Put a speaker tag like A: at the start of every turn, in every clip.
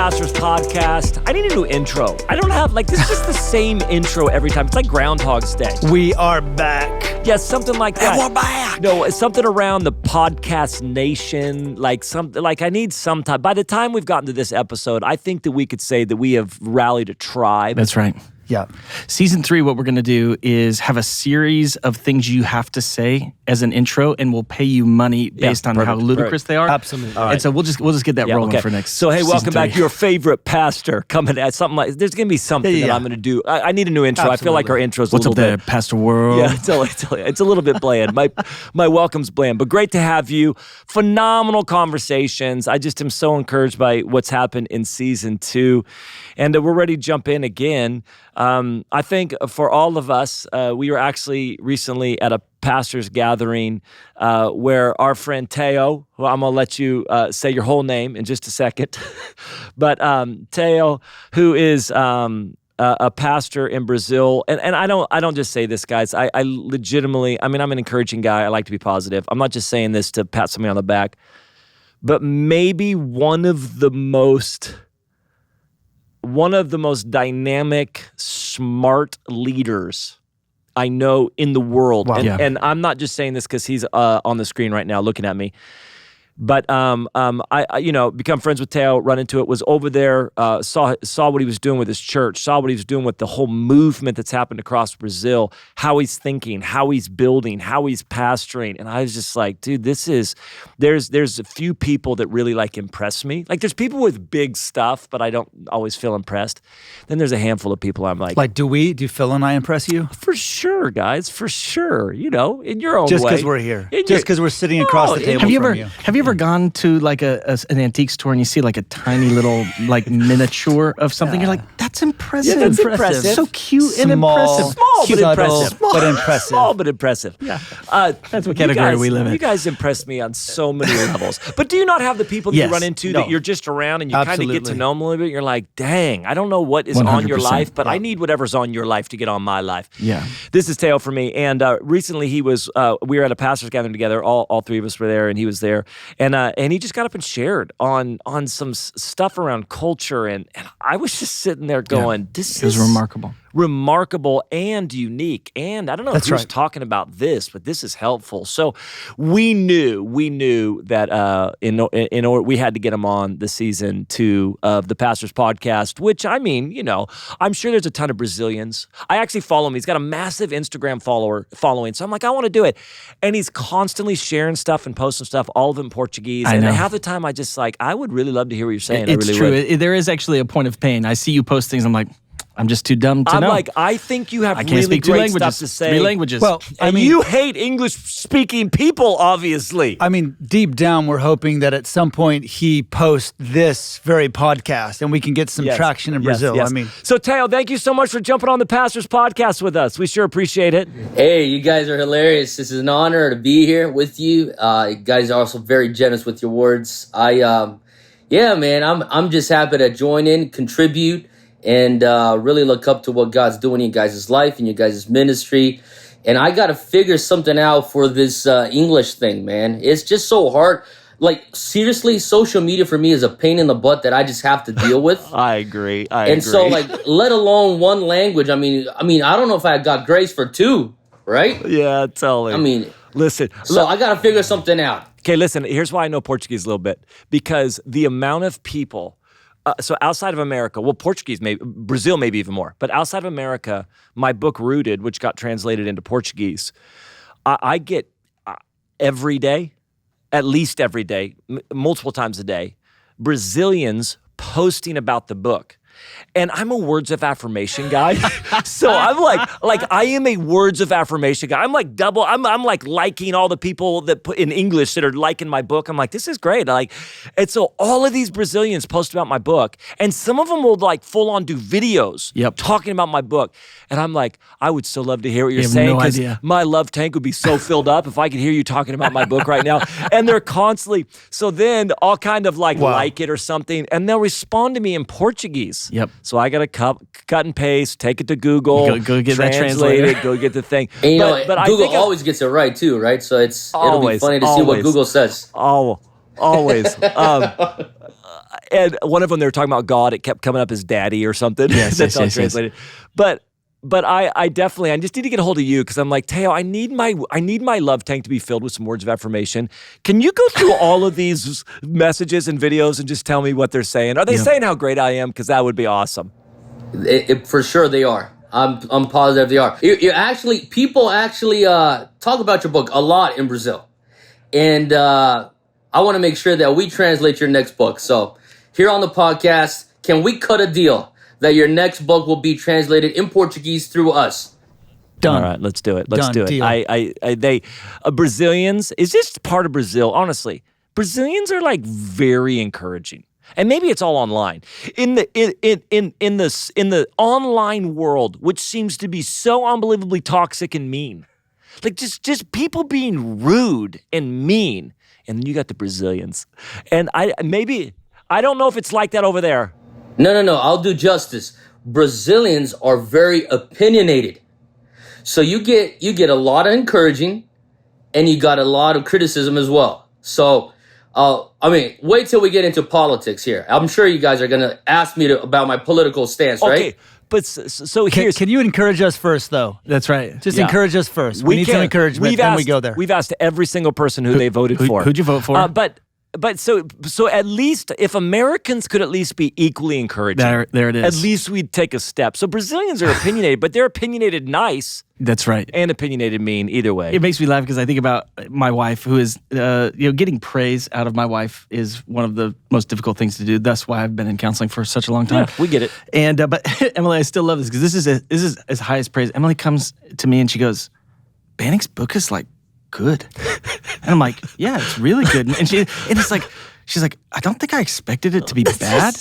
A: Pastors Podcast. I need a new intro. I don't have, this is just the same intro every time. It's like Groundhog's Day.
B: We are back.
A: Yeah, something like that.
B: And we're back.
A: No, it's something around the podcast nation, I need some time. By the time we've gotten to this episode, I think that we could say that we have rallied a tribe.
C: That's right.
B: Yeah.
C: Season 3, what we're going to do is have a series of things you have to say as an intro, and we'll pay you money based on how ludicrous they are.
B: Absolutely.
C: And so we'll just get that rolling for next.
A: So hey, welcome
C: season 3.
A: back. Your favorite pastor coming at something like. There's going to be something that I'm going to do. I need a new intro.
B: Absolutely.
A: I feel like our intro's
C: What's
A: a little
C: up there,
A: bit.
C: Pastor World?
A: Yeah, it's a little bit bland. My welcome's bland, but great to have you. Phenomenal conversations. I just am so encouraged by what's happened in season 2, and we're ready to jump in again. I think for all of us, we were actually recently at a pastor's gathering where our friend Teo, who I'm going to let you say your whole name in just a second, but Teo, who is a pastor in Brazil, and I don't just say this, guys. I legitimately, I'm an encouraging guy. I like to be positive. I'm not just saying this to pat somebody on the back, but maybe one of the most dynamic, smart leaders I know in the world.
C: Wow.
A: And I'm not just saying this because he's on the screen right now looking at me. But I become friends with Teo, run into it, was over there, saw what he was doing with his church, saw what he was doing with the whole movement that's happened across Brazil, how he's thinking, how he's building, how he's pastoring. And I was just like, dude, there's a few people that really impress me. There's people with big stuff, but I don't always feel impressed. Then there's a handful of people I'm like,
B: do Phil and I impress you?
A: For sure, guys, for sure. In your own way.
B: Just because we're here. Just because we're sitting across the table from you.
C: Have you ever gone to an antique store and you see a tiny little miniature of something? You're like, that's impressive.
A: Yeah, that's impressive.
C: So cute and
B: Small,
C: impressive.
A: Small
B: cute,
A: but impressive.
B: but impressive.
A: Small but impressive.
C: Yeah. That's what category we live in.
A: You guys impress me on so many levels. But do you not have the people that you run into that you're just around and you kind of get to know them a little bit? You're like, dang, I don't know what is on your
C: 100%.
A: life, but I need whatever's on your life to get on my life.
C: Yeah.
A: This is Teo for me. And recently we were at a pastor's gathering together. All three of us were there, and he was there. And he just got up and shared on some stuff around culture, and I was just sitting there going, "This is remarkable and unique." And I don't know if he was talking about this, but this is helpful. So we knew that in order we had to get him on the season 2 of the Pastors Podcast. Which I'm sure there's a ton of Brazilians. I actually follow him. He's got a massive Instagram following. So I'm like, I want to do it, and he's constantly sharing stuff and posting stuff, all of it in Portuguese. And half the time I just I would really love to hear what you're saying.
C: It's
A: really
C: true. There is actually a point of pain. I see you post things, I'm like, I'm just too dumb to know.
A: I'm like, I think you have
C: I can't
A: really
C: speak 2
A: great
C: languages.
A: stuff to say.
C: 3 languages.
B: Well,
A: you hate English-speaking people, obviously.
B: Deep down, we're hoping that at some point he posts this very podcast and we can get some traction in Brazil.
A: Yes. So, Teo, thank you so much for jumping on the Pastors Podcast with us. We sure appreciate it.
D: Hey, you guys are hilarious. This is an honor to be here with you. You guys are also very generous with your words. I'm just happy to join in, contribute, and really look up to what God's doing in your guys' life and your guys' ministry. And I got to figure something out for this English thing, man. It's just so hard. Seriously, social media for me is a pain in the butt that I just have to deal with.
A: I agree.
D: So, let alone one language. I don't know if I got grace for 2, right?
A: Yeah, totally. Listen.
D: So I got to figure something out.
A: Okay, listen, here's why I know Portuguese a little bit. Because the amount of people... so outside of America, Portuguese, Brazil maybe even more, but outside of America, my book Rooted, which got translated into Portuguese, I get every day, at least every day, multiple times a day, Brazilians posting about the book. And I'm a words of affirmation guy. So I'm like I am a words of affirmation guy. I'm I'm liking all the people that put in English that are liking my book. I'm like, this is great. And so all of these Brazilians post about my book, and some of them will full on do videos talking about my book. And I'm like, I would so love to hear what you're saying, because my love tank would be so filled up if I could hear you talking about my book right now. And they're constantly, so then I'll kind of like it or something, and they'll respond to me in Portuguese.
C: Yep.
A: So I got to cut and paste, take it to Google,
C: go get that
A: translate
C: translator.
A: it, go get the thing.
D: And
A: but I
D: Google
A: think
D: always gets it right too, right? So it'll be funny to see what
A: always.
D: Google says.
A: Always. and one of them, they were talking about God. It kept coming up as daddy or something.
C: Yes,
A: That's
C: yes,
A: how
C: yes,
A: translated. But I definitely, I just need to get a hold of you because I'm like, Teo, I need my love tank to be filled with some words of affirmation. Can you go through all of these messages and videos and just tell me what they're saying? Are they saying how great I am? Because that would be awesome.
D: For sure they are. I'm positive they are. People actually talk about your book a lot in Brazil. And I want to make sure that we translate your next book. So here on the podcast, can we cut a deal that your next book will be translated in Portuguese through us?
B: Done.
A: All right, let's do it. Let's
B: Done.
A: do it.
B: Deal.
A: Brazilians, is just part of Brazil, honestly. Brazilians are like very encouraging. And maybe it's all online. In the online world, which seems to be so unbelievably toxic and mean. Like just people being rude and mean. And then you got the Brazilians. And I don't know if it's like that over there.
D: No. I'll do justice. Brazilians are very opinionated. So you get a lot of encouraging and you got a lot of criticism as well. So, wait till we get into politics here. I'm sure you guys are going to ask me about my political stance, right?
A: Okay, but so here's...
B: Can you encourage us first, though?
C: That's right.
B: Just encourage us first. We need some encouragement, then we go there.
A: We've asked every single person who they voted for.
C: Who'd you vote for?
A: But so at least if Americans could at least be equally encouraging,
C: there it is.
A: At least we'd take a step. So Brazilians are opinionated, but they're opinionated nice.
C: That's right.
A: And opinionated mean either way.
C: It makes me laugh because I think about my wife, who is, getting praise out of my wife is one of the most difficult things to do. That's why I've been in counseling for such a long time.
A: Yeah, we get it.
C: And but Emily, I still love this because this is as high as praise. Emily comes to me and she goes, "Banning's book is like good," and I'm like, "Yeah, it's really good." And it's like, she's like, "I don't think I expected it to be bad,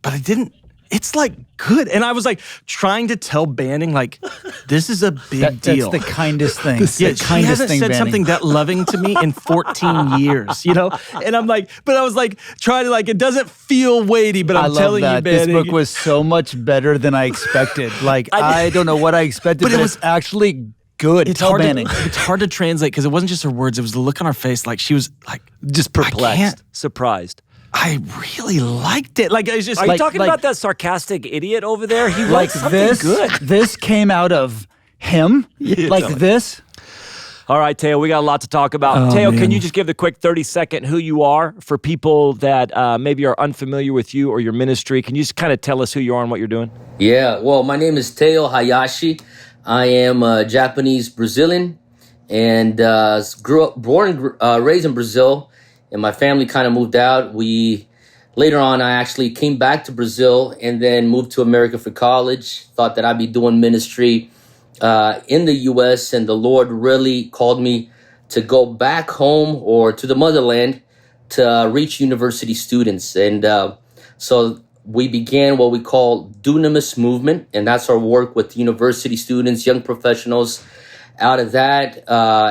C: but I didn't." It's like good. And I was like trying to tell Banning, like, this is a big deal.
B: That's the kindest thing.
C: Yeah, she hasn't said something that loving to me in 14 years, And I'm like, but I was like, trying to like, it doesn't feel weighty, but I'm telling you, Banning.
B: This book was so much better than I expected. Like, I don't know what I expected, but it's actually good.
C: It's hard to translate because it wasn't just her words. It was the look on her face. Like she was like,
A: just perplexed, surprised.
C: I really liked it. Like, it's just.
A: Are you talking about that sarcastic idiot over there? He wrote something good.
B: This came out of him, this.
A: All right, Teo, we got a lot to talk about. Teo, can you just give the quick 30-second who you are for people that maybe are unfamiliar with you or your ministry? Can you just kind of tell us who you are and what you're doing?
D: Yeah, well, my name is Teo Hayashi. I am Japanese Brazilian and born and raised in Brazil. And my family kind of moved out. Later on, I actually came back to Brazil and then moved to America for college. Thought that I'd be doing ministry in the U.S. And the Lord really called me to go back home or to the motherland to reach university students. And so we began what we call Dunamis Movement. And that's our work with university students, young professionals. Out of that,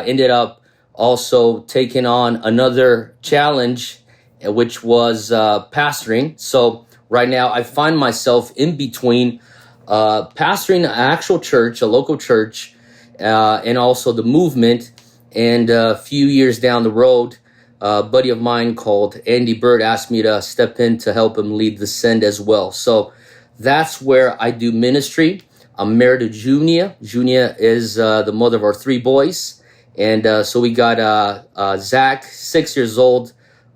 D: ended up also taking on another challenge, which was pastoring. So right now I find myself in between pastoring an actual church, a local church, and also the movement. And a few years down the road, a buddy of mine called Andy Bird asked me to step in to help him lead the Send as well. So that's where I do ministry. I'm married to Junia. Junia is the mother of our 3 boys. And so we got Zach, 6 years old,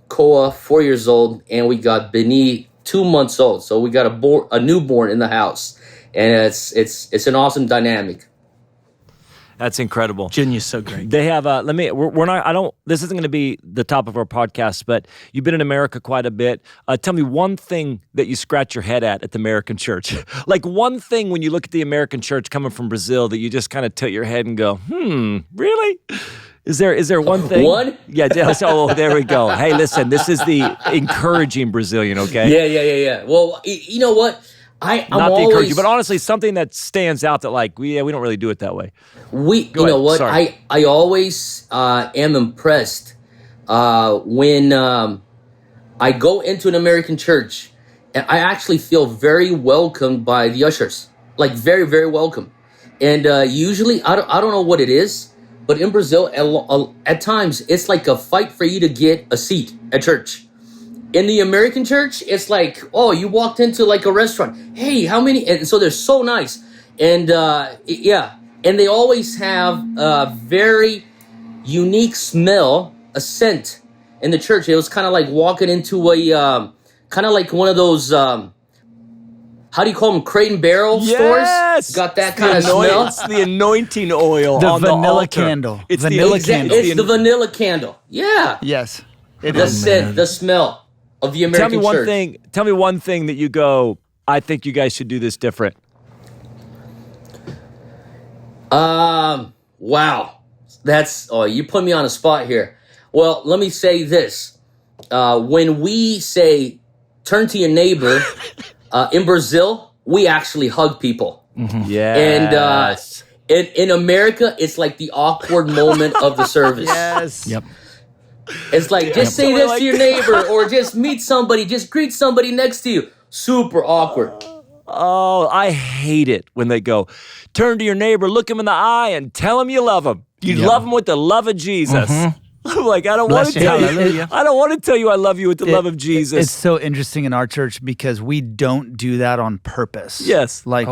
D: Koa, 4 years old, and we got Beni, 2 months old. So we got a newborn in the house, and it's an awesome dynamic.
A: That's incredible.
C: Junior's so great.
A: They have this isn't going to be the top of our podcast, but you've been in America quite a bit. Tell me one thing that you scratch your head at the American church. Like one thing when you look at the American church coming from Brazil that you just kind of tilt your head and go, really? Is there one thing?
D: One?
A: Yeah. So there we go. Hey, listen, this is the encouraging Brazilian, okay?
D: Yeah. Well, you know what? I'm
A: not
D: always,
A: the encouraging, but honestly, something that stands out that like we don't really do it that way.
D: Know what? Sorry. I always am impressed when I go into an American church, and I actually feel very welcomed by the ushers, like very, very welcome. And usually, I don't know what it is, but in Brazil, at times, it's like a fight for you to get a seat at church. In the American church, it's like, oh, you walked into like a restaurant. Hey, how many? And so they're so nice. And yeah, and they always have a very unique smell, a scent in the church. It was kind of like walking into a, kind of like one of those, how do you call them? Crate and Barrel stores? Got that kind of smell.
A: It's the anointing oil
B: The
A: on
B: vanilla
A: the altar.
B: candle.
A: It's
B: Vanilla
A: the
B: candle.
D: It's the vanilla candle. Yeah.
B: Yes. It
D: The
B: is.
D: scent, the smell of the American church.
A: Tell me one thing that you go, I think you guys should do this different.
D: Wow. You put me on a spot here. Well, let me say this. When we say turn to your neighbor, in Brazil, we actually hug people.
A: Yeah.
D: And in America, it's like the awkward moment of the service.
B: Yes.
C: Yep.
D: It's like, just say this to your neighbor, or just meet somebody, just greet somebody next to you. Super awkward.
A: Oh, I hate it when they go, turn to your neighbor, look him in the eye, and tell him you love him. You love him with the love of Jesus. I'm like, I don't want to tell you. I don't want to tell you I love you with the love of Jesus.
B: It's so interesting in our church because we don't do that on purpose.
A: Yes.
B: Like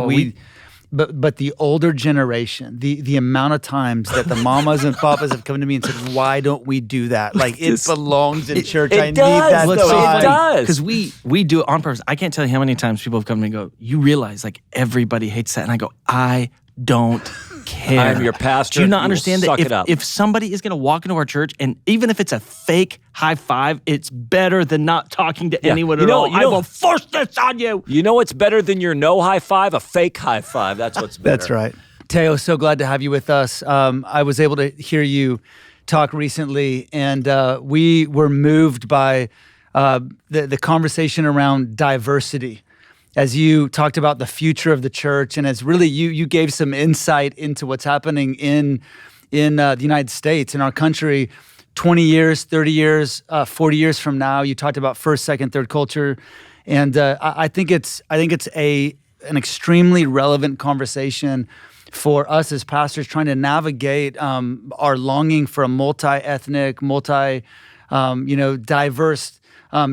B: but the older generation, the amount of times that the mamas and papas have come to me and said, why don't we do that? Like it belongs in church. I need that.
A: Well,
B: time.
A: it does.
C: Because we do it on purpose. I can't tell you how many times people have come to me and go, you realize like everybody hates that. And I go, I don't care.
A: I'm your pastor.
C: Do you not
A: You will
C: understand
A: suck
C: that
A: it up.
C: if somebody is going to walk into our church and even if it's a fake high five, it's better than not talking to anyone at all. I will force this on you.
A: You know what's better than your no high five? A fake high five. That's what's better.
B: That's right. Teo, so glad to have you with us. I was able to hear you talk recently, and we were moved by the conversation around diversity. As you talked about the future of the church, and as really you gave some insight into what's happening in the United States, in our country, 20 years, 30 years, 40 years from now. You talked about first, second, third culture, and I think it's an extremely relevant conversation for us as pastors trying to navigate our longing for a multi-ethnic, diverse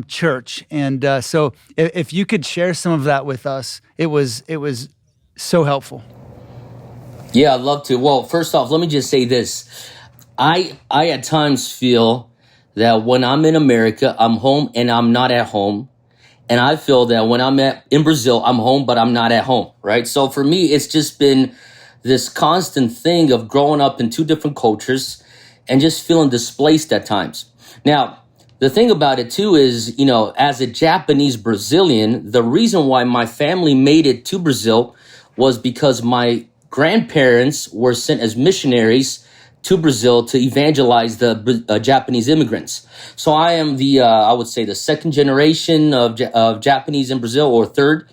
B: church. And so if you could share some of that with us, it was so helpful.
D: Yeah, I'd love to. Well, first off, let me just say this. I at times feel that when I'm in America, I'm home and I'm not at home. And I feel that when I'm in Brazil, I'm home, but I'm not at home, right? So for me, it's just been this constant thing of growing up in two different cultures and just feeling displaced at times. Now, the thing about it too is, as a Japanese Brazilian, the reason why my family made it to Brazil was because my grandparents were sent as missionaries to Brazil to evangelize the Japanese immigrants. So I am I would say the second generation of Japanese in Brazil, or third.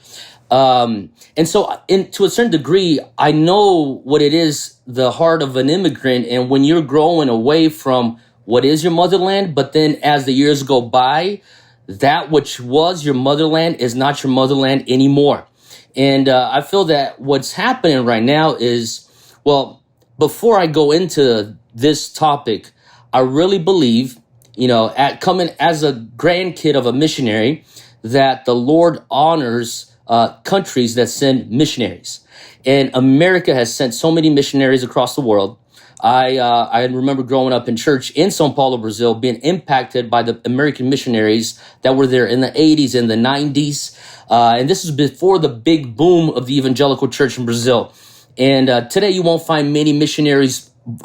D: And so to a certain degree, I know what it is, the heart of an immigrant. And when you're growing away from what is your motherland, but then as the years go by, that which was your motherland is not your motherland anymore. And I feel that what's happening right now is, well, before I go into this topic, I really believe, at coming as a grandkid of a missionary, that the Lord honors countries that send missionaries. And America has sent so many missionaries across the world. I remember growing up in church in São Paulo, Brazil, being impacted by the American missionaries that were there in the 80s and the 90s. And this was before the big boom of the evangelical church in Brazil. And today you won't find many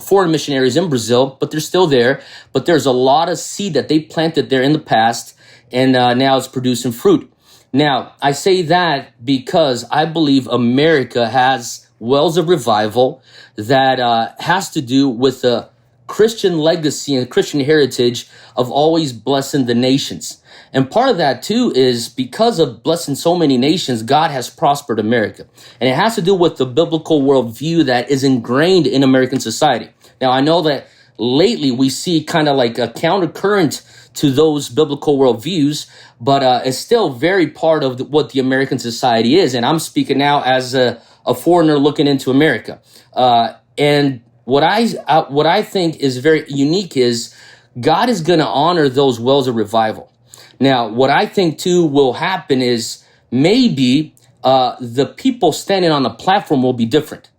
D: foreign missionaries in Brazil, but they're still there. But there's a lot of seed that they planted there in the past, and now it's producing fruit. Now, I say that because I believe America has wells of revival that has to do with the Christian legacy and Christian heritage of always blessing the nations. And part of that, too, is because of blessing so many nations, God has prospered America. And it has to do with the biblical worldview that is ingrained in American society. Now, I know that lately we see kind of like a countercurrent to those biblical worldviews, but it's still very part of what the American society is. And I'm speaking now as a foreigner looking into America. And what I think is very unique is God is going to honor those wells of revival. Now, what I think too will happen is maybe the people standing on the platform will be different,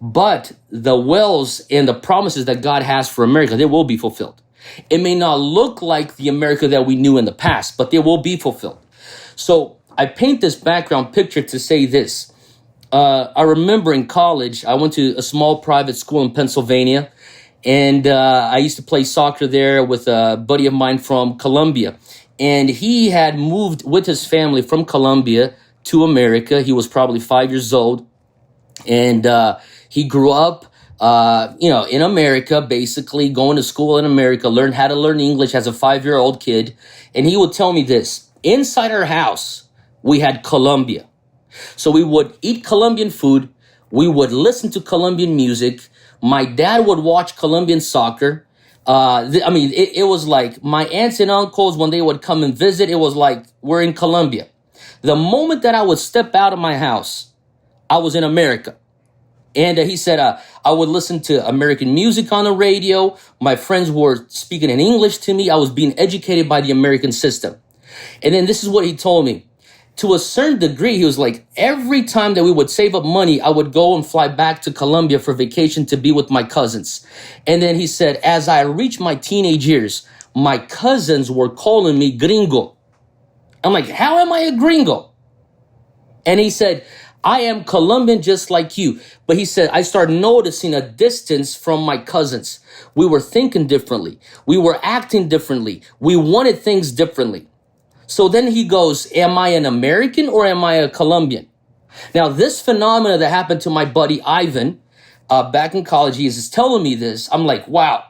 D: but the wills and the promises that God has for America, they will be fulfilled. It may not look like the America that we knew in the past, but they will be fulfilled. So I paint this background picture to say this. I remember in college, I went to a small private school in Pennsylvania, and I used to play soccer there with a buddy of mine from Colombia. And he had moved with his family from Colombia to America. He was probably 5 years old. And he grew up, in America, basically going to school in America, learned how to learn English as a 5-year-old kid. And he would tell me this: inside our house, we had Colombia. So we would eat Colombian food. We would listen to Colombian music. My dad would watch Colombian soccer. It was like my aunts and uncles, when they would come and visit, it was like we're in Colombia. The moment that I would step out of my house, I was in America. And he said, I would listen to American music on the radio. My friends were speaking in English to me. I was being educated by the American system. And then this is what he told me. To a certain degree, he was like, every time that we would save up money, I would go and fly back to Colombia for vacation to be with my cousins. And then he said, as I reached my teenage years, my cousins were calling me gringo. I'm like, how am I a gringo? And he said, I am Colombian just like you. But he said, I started noticing a distance from my cousins. We were thinking differently. We were acting differently. We wanted things differently. So then he goes, am I an American or am I a Colombian? Now, this phenomena that happened to my buddy Ivan back in college, he is telling me this. I'm like, wow,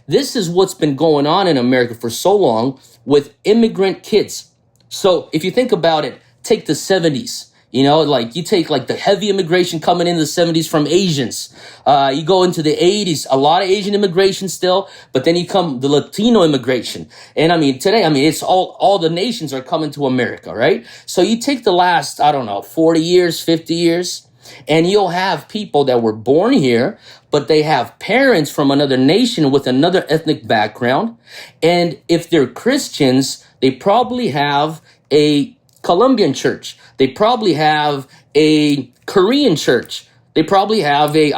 D: this is what's been going on in America for so long with immigrant kids. So if you think about it, take the 70s. Like you take like the heavy immigration coming in the 70s from Asians. You go into the 80s, a lot of Asian immigration still, but then you come the Latino immigration. And today, it's all the nations are coming to America, right? So you take the last, 40 years, 50 years, and you'll have people that were born here, but they have parents from another nation with another ethnic background. And if they're Christians, they probably have a Colombian church. They probably have a Korean church. They probably have a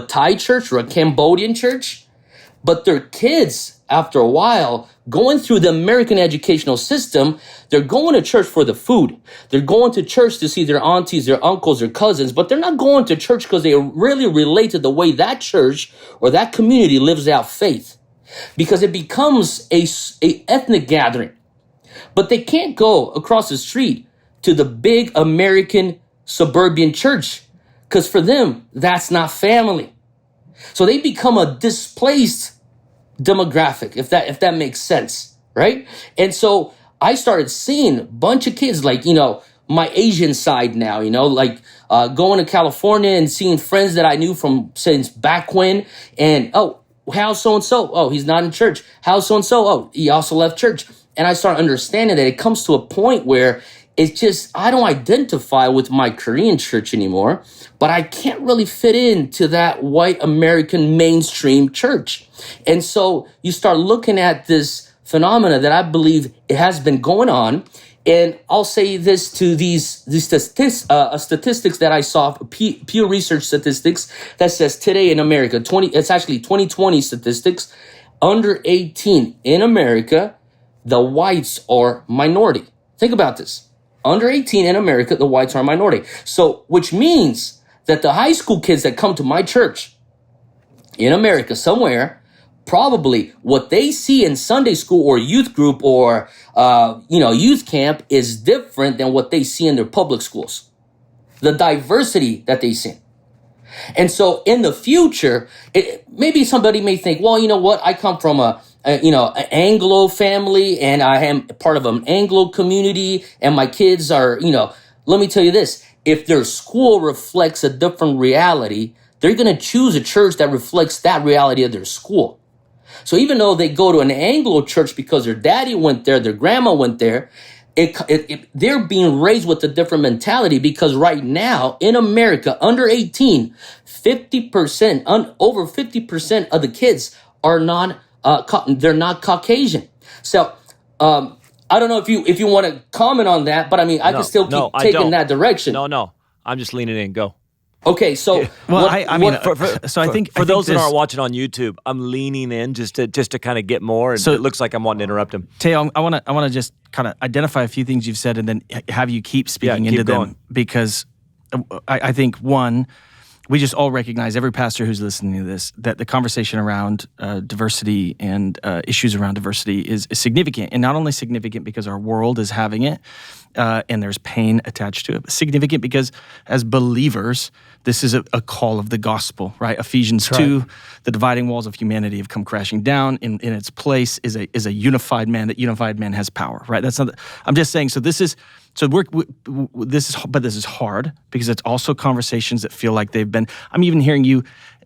D: Thai church or a Cambodian church. But their kids, after a while, going through the American educational system, they're going to church for the food. They're going to church to see their aunties, their uncles, their cousins, but they're not going to church because they really relate to the way that church or that community lives out faith. Because it becomes a ethnic gathering. But they can't go across the street to the big American suburban church because for them, that's not family. So they become a displaced demographic, if that makes sense, right? And so I started seeing a bunch of kids like, my Asian side now, going to California and seeing friends that I knew from since back when. And, how's so-and-so? Oh, he's not in church. How's so-and-so? Oh, he also left church. And I start understanding that it comes to a point where it's just, I don't identify with my Korean church anymore, but I can't really fit into that white American mainstream church. And so you start looking at this phenomena that I believe it has been going on. And I'll say this to these statistics that I saw, Pew Research statistics that says today in America, it's actually 2020 statistics, under 18 in America, the whites are minority. Think about this. Under 18 in America, the whites are a minority. So, which means that the high school kids that come to my church in America somewhere, probably what they see in Sunday school or youth group or, youth camp is different than what they see in their public schools. The diversity that they see. And so in the future, maybe somebody may think, well, you know what? I come from an Anglo family and I am part of an Anglo community and my kids are, let me tell you this. If their school reflects a different reality, they're going to choose a church that reflects that reality of their school. So even though they go to an Anglo church because their daddy went there, their grandma went there, they're being raised with a different mentality because right now in America, under 18, 50%, over 50% of the kids are they're not Caucasian. So I don't know if you want to comment on that, but I mean, I can still keep taking that direction.
A: No. I'm just leaning in. Go.
D: Okay, so
C: I think
A: for those that
C: this,
A: aren't watching on YouTube, I'm leaning in just to kind of get more. And it looks like I'm wanting to interrupt him.
C: Teo, I want to just kind of identify a few things you've said, and then have you keep speaking into them, because I think one, we just all recognize, every pastor who's listening to this, that the conversation around diversity and issues around diversity is significant, and not only significant because our world is having it, and there's pain attached to it, but significant because as believers, this is a call of the gospel, right? Ephesians 2, the dividing walls of humanity have come crashing down. In its place is a unified man. That unified man has power, right? That's not. I'm just saying. So this is. But this is hard because it's also conversations that feel like they've been. I'm even hearing you,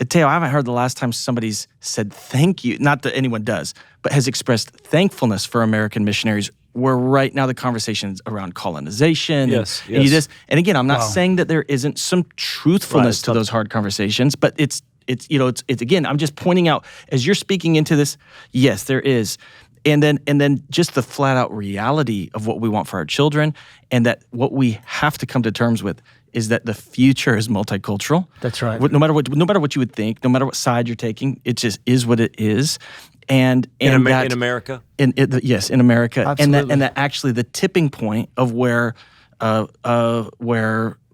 C: Teo. I haven't heard the last time somebody's said thank you. Not that anyone does, but has expressed thankfulness for American missionaries. Where right now the conversation is around colonization.
A: Yes.
C: And again, I'm not saying that there isn't some truthfulness to those hard conversations, but it's again, I'm just pointing out as you're speaking into this. Yes, there is. And then just the flat out reality of what we want for our children, and that what we have to come to terms with is that the future is multicultural.
B: That's right.
C: No matter what you would think, no matter what side you're taking, it just is what it is. And
A: in America,
C: yes, in America,
B: Absolutely.
C: and that actually the tipping point of where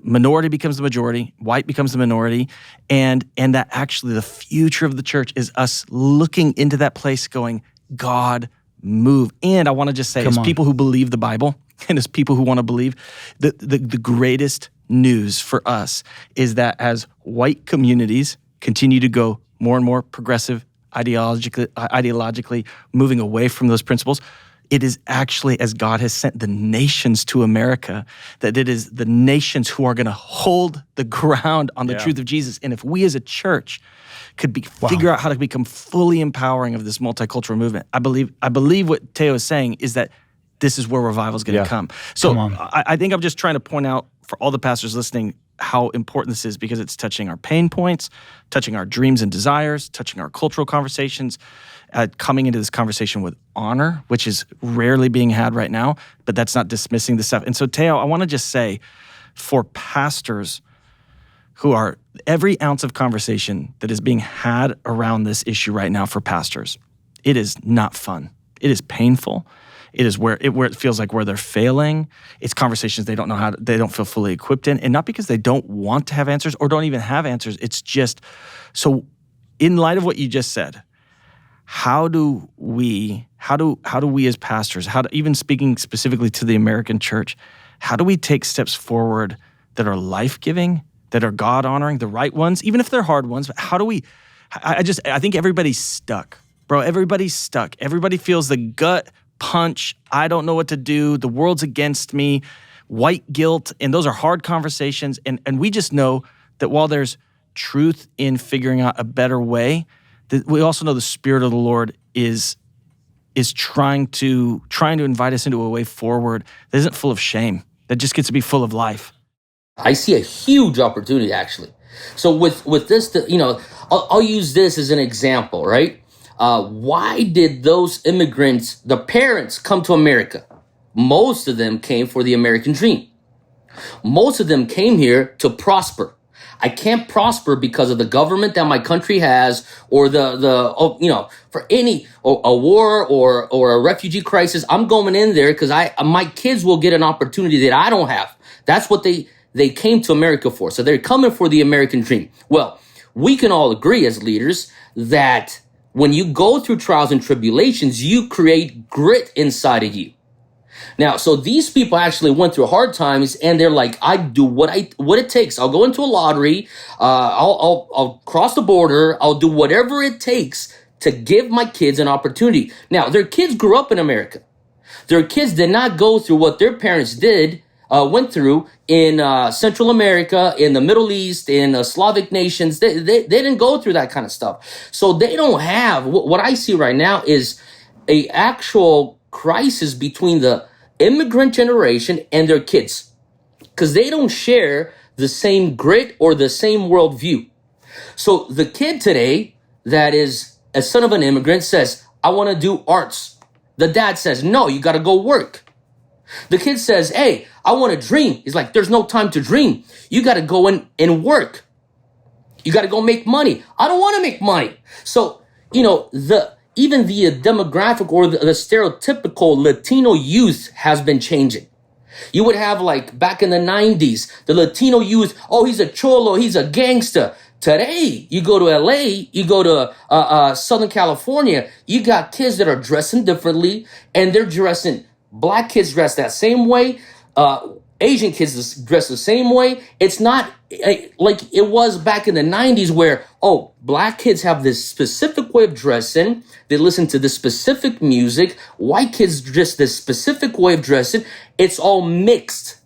C: minority becomes the majority, white becomes the minority, and that actually the future of the church is us looking into that place, going, God, move. And I want to just say, as people who believe the Bible, and as people who want to believe, the greatest news for us is that as white communities continue to go more and more progressive, ideologically moving away from those principles, it is actually, as God has sent the nations to America, that it is the nations who are going to hold the ground on the truth of Jesus. And if we as a church could figure out how to become fully empowering of this multicultural movement, I believe what Teo is saying is that this is where revival is going to come. So I think I'm just trying to point out for all the pastors listening how important this is, because it's touching our pain points, touching our dreams and desires, touching our cultural conversations, coming into this conversation with honor, which is rarely being had right now, but that's not dismissing the stuff. And so, Teo, I want to just say, for pastors who are, every ounce of conversation that is being had around this issue right now for pastors, it is not fun. It is painful. It is where it feels like where they're failing. It's conversations they don't feel fully equipped in, and not because they don't want to have answers or don't even have answers. It's just, so in light of what you just said, how do we as pastors, even speaking specifically to the American church, how do we take steps forward that are life-giving, that are God-honoring, the right ones, even if they're hard ones? But how do we? I think everybody's stuck, bro. Everybody's stuck. Everybody feels the gut punch. I don't know what to do. The world's against me. White guilt, and those are hard conversations. And we just know that while there's truth in figuring out a better way, that we also know the Spirit of the Lord is trying to invite us into a way forward that isn't full of shame, that just gets to be full of life.
D: I see a huge opportunity, actually. So with this, I'll use this as an example, right? Why did those immigrants, the parents, come to America? Most of them came for the American dream. Most of them came here to prosper. I can't prosper because of the government that my country has, or for any a war or a refugee crisis. I'm going in there because my kids will get an opportunity that I don't have. That's what they came to America for. So they're coming for the American dream. Well, we can all agree as leaders that when you go through trials and tribulations, you create grit inside of you. Now, so these people actually went through hard times, and they're like, I do what it takes. I'll go into a lottery. I'll cross the border. I'll do whatever it takes to give my kids an opportunity. Now, their kids grew up in America. Their kids did not go through what their parents went through in Central America, in the Middle East, in Slavic nations. They didn't go through that kind of stuff. So they don't have, what I see right now is a actual crisis between the immigrant generation and their kids, because they don't share the same grit or the same worldview. So the kid today that is a son of an immigrant says, I want to do arts. The dad says, no, you got to go work. The kid says, hey, I want to dream. He's like, there's no time to dream. You got to go in and work. You got to go make money. I don't want to make money. So, even the demographic or the stereotypical Latino youth has been changing. You would have, like, back in the 90s, the Latino youth, oh, he's a cholo, he's a gangster. Today, you go to LA, you go to Southern California, you got kids that are dressing differently, and they're dressing, black kids dress that same way, Asian kids dress the same way. It's not like it was back in the 90s where, oh, black kids have this specific way of dressing. They listen to this specific music. White kids dress this specific way of dressing. It's all mixed.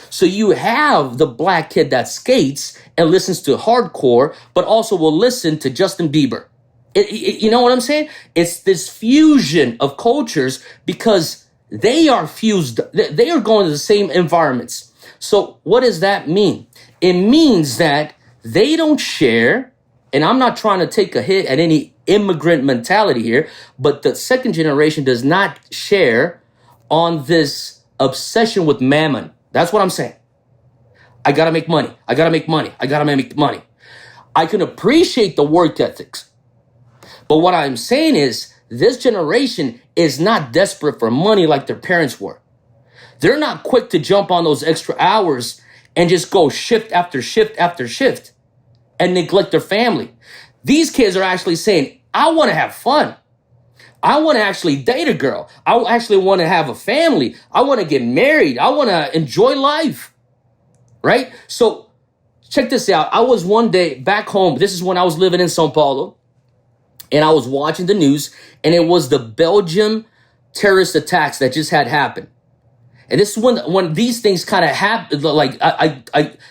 D: So you have the black kid that skates and listens to hardcore, but also will listen to Justin Bieber. You know what I'm saying? It's this fusion of cultures because they are fused. They are going to the same environments. So what does that mean? It means that they don't share, and I'm not trying to take a hit at any immigrant mentality here, but the second generation does not share on this obsession with mammon. That's what I'm saying. I got to make money. I got to make money. I got to make money. I can appreciate the work ethics. But what I'm saying is this generation is not desperate for money like their parents were. They're not quick to jump on those extra hours and just go shift after shift after shift and neglect their family. These kids are actually saying, I want to have fun. I want to actually date a girl. I actually want to have a family. I want to get married. I want to enjoy life. Right? So check this out. I was one day back home. This is when I was living in Sao Paulo. And I was watching the news. And it was the Belgium terrorist attacks that just had happened. And this is when these things kind of happened. Like I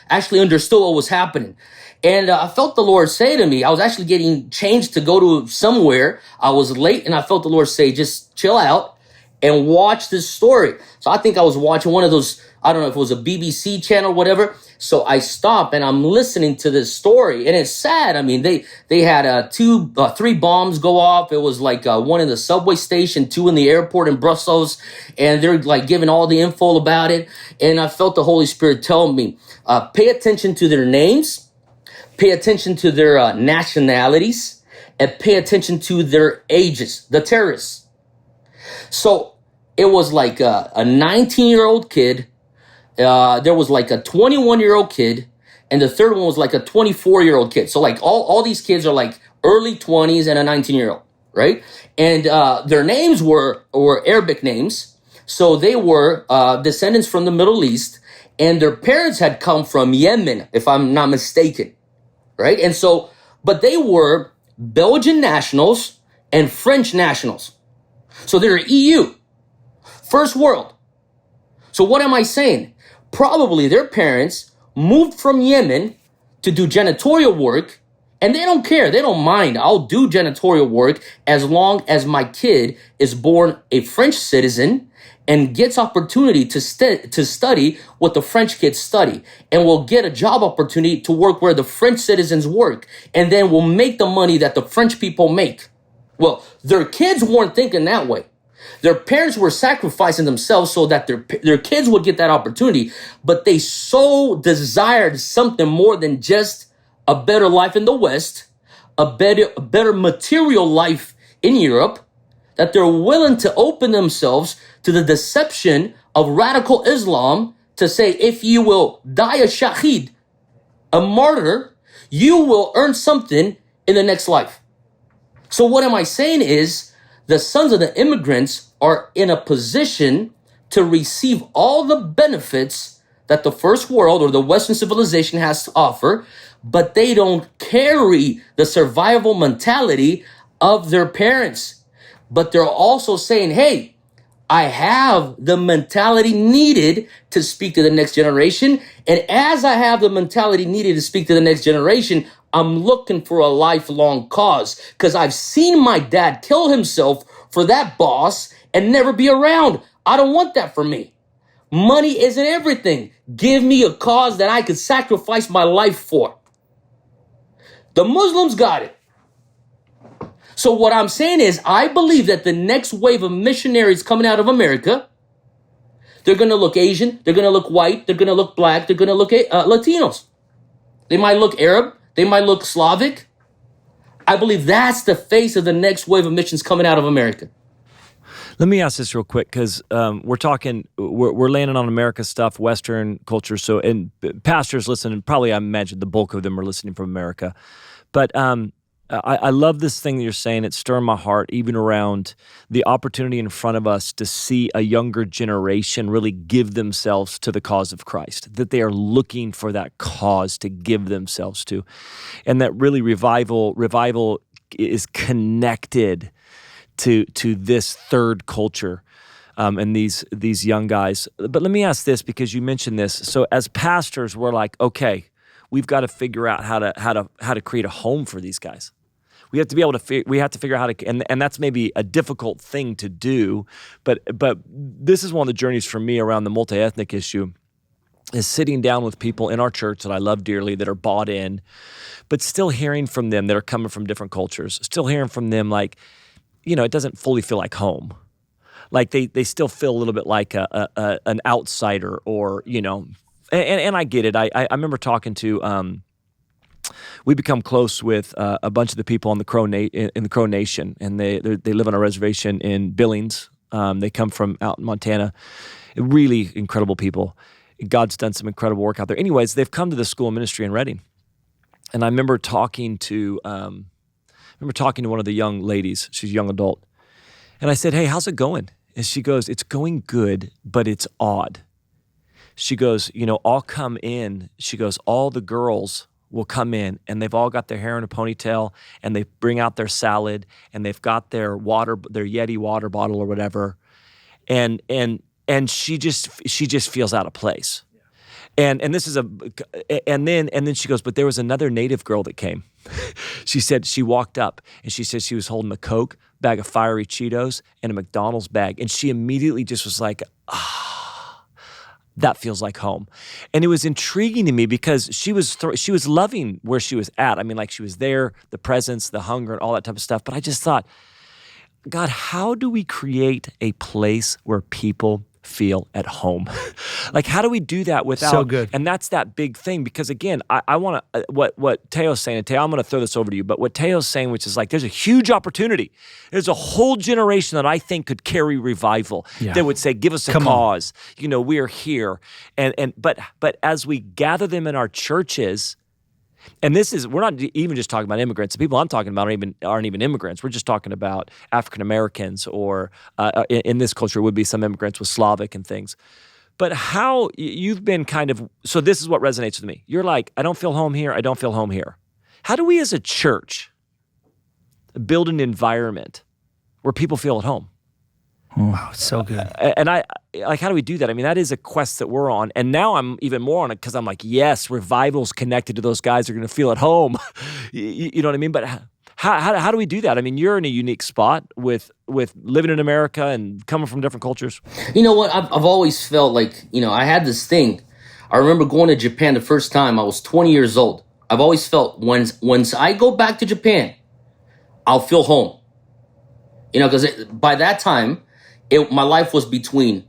D: actually understood what was happening. And I felt the Lord say to me, I was actually getting changed to go to somewhere. I was late and I felt the Lord say, just chill out and watch this story. So I think I was watching one of those, I don't know if it was a BBC channel or whatever. So I stop and I'm listening to this story and it's sad. I mean, they had three bombs go off. It was like one in the subway station, two in the airport in Brussels. And they're like giving all the info about it. And I felt the Holy Spirit tell me, pay attention to their names. Pay attention to their nationalities and pay attention to their ages, the terrorists. So it was like a 19-year-old kid. There was like a 21-year-old kid. And the third one was like a 24-year-old kid. So like all these kids are like early 20s and a 19-year-old, right? And their names were Arabic names. So they were descendants from the Middle East. And their parents had come from Yemen, if I'm not mistaken. Right? And so, but they were Belgian nationals and French nationals. So they're EU, first world. So what am I saying? Probably their parents moved from Yemen to do janitorial work and they don't care. They don't mind. I'll do janitorial work as long as my kid is born a French citizen and gets opportunity to study what the French kids study and will get a job opportunity to work where the French citizens work and then will make the money that the French people make. Well, their kids weren't thinking that way. Their parents were sacrificing themselves so that their kids would get that opportunity, but they so desired something more than just a better life in the West, a better material life in Europe, that they're willing to open themselves to the deception of radical Islam to say, if you will die a shaheed, a martyr, you will earn something in the next life. So what am I saying is the sons of the immigrants are in a position to receive all the benefits that the first world or the Western civilization has to offer, but they don't carry the survival mentality of their parents. But they're also saying, hey, I have the mentality needed to speak to the next generation. And as I have the mentality needed to speak to the next generation, I'm looking for a lifelong cause because I've seen my dad kill himself for that boss and never be around. I don't want that for me. Money isn't everything. Give me a cause that I could sacrifice my life for. The Muslims got it. So what I'm saying is, I believe that the next wave of missionaries coming out of America, they're going to look Asian, they're going to look white, they're going to look black, they're going to look Latinos. They might look Arab, they might look Slavic. I believe that's the face of the next wave of missions coming out of America.
A: Let me ask this real quick, because we're landing on America stuff, Western culture. So, and pastors listen, probably I imagine the bulk of them are listening from America. But I love this thing that you're saying. It's stirring my heart, even around the opportunity in front of us to see a younger generation really give themselves to the cause of Christ, that they are looking for that cause to give themselves to. And that really revival is connected to this third culture and these young guys. But let me ask this, because you mentioned this. So as pastors, we're like, okay, we've got to figure out how to create a home for these guys. We have to be able to we have to figure out how to, and that's maybe a difficult thing to do. But this is one of the journeys for me around the multi-ethnic issue, is sitting down with people in our church that I love dearly, that are bought in, but still hearing from them that are coming from different cultures, still hearing from them like, it doesn't fully feel like home. Like they still feel a little bit like an outsider, or, and I get it. I remember talking to, we become close with a bunch of the people in the Crow Nation, and they live on a reservation in Billings. They come from out in Montana. Really incredible people. God's done some incredible work out there. Anyways, they've come to the school of ministry in Reading, and I remember talking to one of the young ladies. She's a young adult, and I said, "Hey, how's it going?" And she goes, "It's going good, but it's odd." She goes, "I'll come in." She goes, "All the girls will come in, and they've all got their hair in a ponytail, and they bring out their salad, and they've got their Yeti water bottle or whatever, and she just feels out of place." And this is and then she goes, "But there was another native girl that came." She said she walked up, and she said she was holding a Coke, bag of fiery Cheetos, and a McDonald's bag, and she immediately just was like, that feels like home. And it was intriguing to me, because she was loving where she was at. I mean, like, she was there, the presence, the hunger, and all that type of stuff. But I just thought, God, how do we create a place where people feel at home? Like, how do we do that without?
B: So good.
A: And that's that big thing, because again, I want to, what Teo's saying, and Teo, I'm going to throw this over to you, but what Teo's saying, which is like, there's a huge opportunity. There's a whole generation that I think could carry revival, that would say, give us a cause. We are here. But as we gather them in our churches, and we're not even just talking about immigrants. The people I'm talking about aren't even immigrants. We're just talking about African Americans, or in this culture would be some immigrants with Slavic and things. But how you've been so this is what resonates with me. You're like, I don't feel home here. I don't feel home here. How do we as a church build an environment where people feel at home?
B: Wow, it's so good.
A: And how do we do that? I mean, that is a quest that we're on. And now I'm even more on it, because I'm like, yes, revival's connected to those guys who are going to feel at home. You know what I mean? But how do we do that? I mean, you're in a unique spot with living in America and coming from different cultures.
D: You know what? I've always felt like, I had this thing. I remember going to Japan the first time. I was 20 years old. I've always felt once I go back to Japan, I'll feel home. Because by that time, my life was between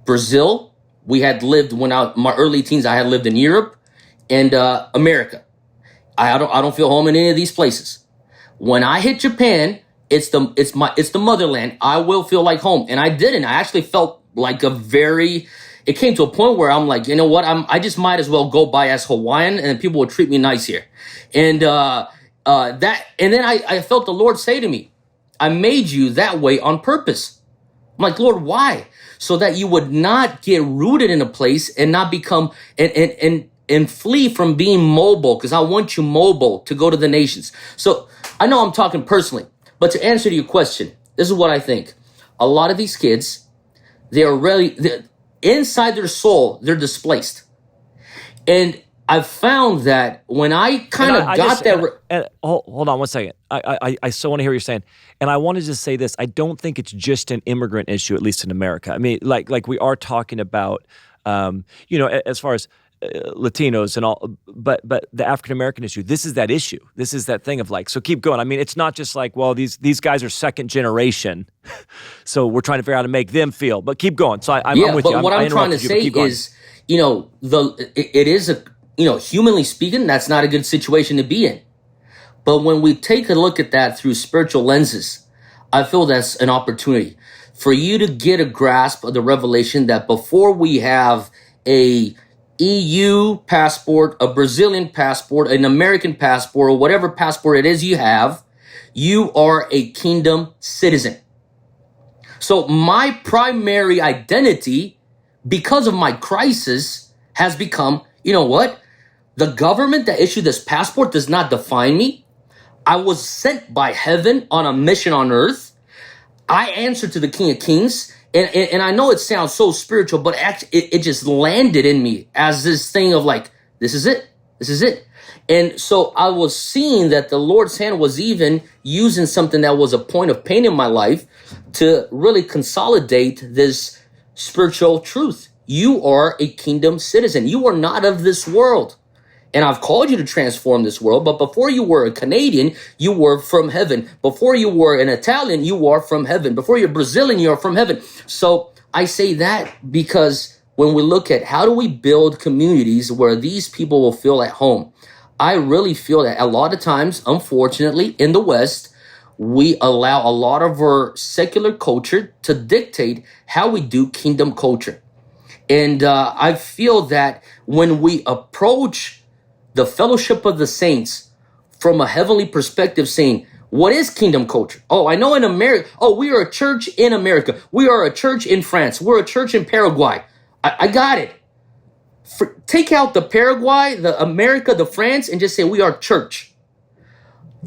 D: Brazil. We had lived my early teens. I had lived in Europe and America. I don't feel home in any of these places. When I hit Japan, it's the motherland. I will feel like home, and I didn't. I actually felt like it came to a point where I'm like, you know what? I just might as well go by as Hawaiian, and people will treat me nice here. And then I felt the Lord say to me, "I made you that way on purpose." I'm like, "Lord, why?" So that you would not get rooted in a place and not become and flee from being mobile, because I want you mobile to go to the nations. So I know I'm talking personally, but to answer to your question, this is what I think. A lot of these kids, they're inside their soul, they're displaced. And I've found that when I kind of got that...
A: Hold on one second. I so want to hear what you're saying. And I wanted to say this. I don't think it's just an immigrant issue, at least in America. I mean, like we are talking about, as far as Latinos and all, but the African American issue. This is that issue. This is that thing of like. So keep going. I mean, it's not just like, well, these guys are second generation, so we're trying to figure out how to make them feel. But keep going. So I'm with you.
D: But what I'm trying to say is, it is humanly speaking, that's not a good situation to be in. But when we take a look at that through spiritual lenses, I feel that's an opportunity for you to get a grasp of the revelation that before we have a EU passport, a Brazilian passport, an American passport, or whatever passport it is you have, you are a kingdom citizen. So my primary identity, because of my crisis, has become, you know what? The government that issued this passport does not define me. I was sent by heaven on a mission on earth. I answer to the King of Kings. And I know it sounds so spiritual, but actually it just landed in me as this thing of like, this is it. This is it. And so I was seeing that the Lord's hand was even using something that was a point of pain in my life to really consolidate this spiritual truth. You are a kingdom citizen. You are not of this world. And I've called you to transform this world, but before you were a Canadian, you were from heaven. Before you were an Italian, you are from heaven. Before you're Brazilian, you are from heaven. So I say that because when we look at how do we build communities where these people will feel at home, I really feel that a lot of times, unfortunately, in the West, we allow a lot of our secular culture to dictate how we do kingdom culture. And I feel that when we approach the fellowship of the saints from a heavenly perspective, saying, what is kingdom culture? Oh, I know in America. Oh, we are a church in America. We are a church in France. We're a church in Paraguay. I got it. Take out the Paraguay, the America, the France, and just say we are church.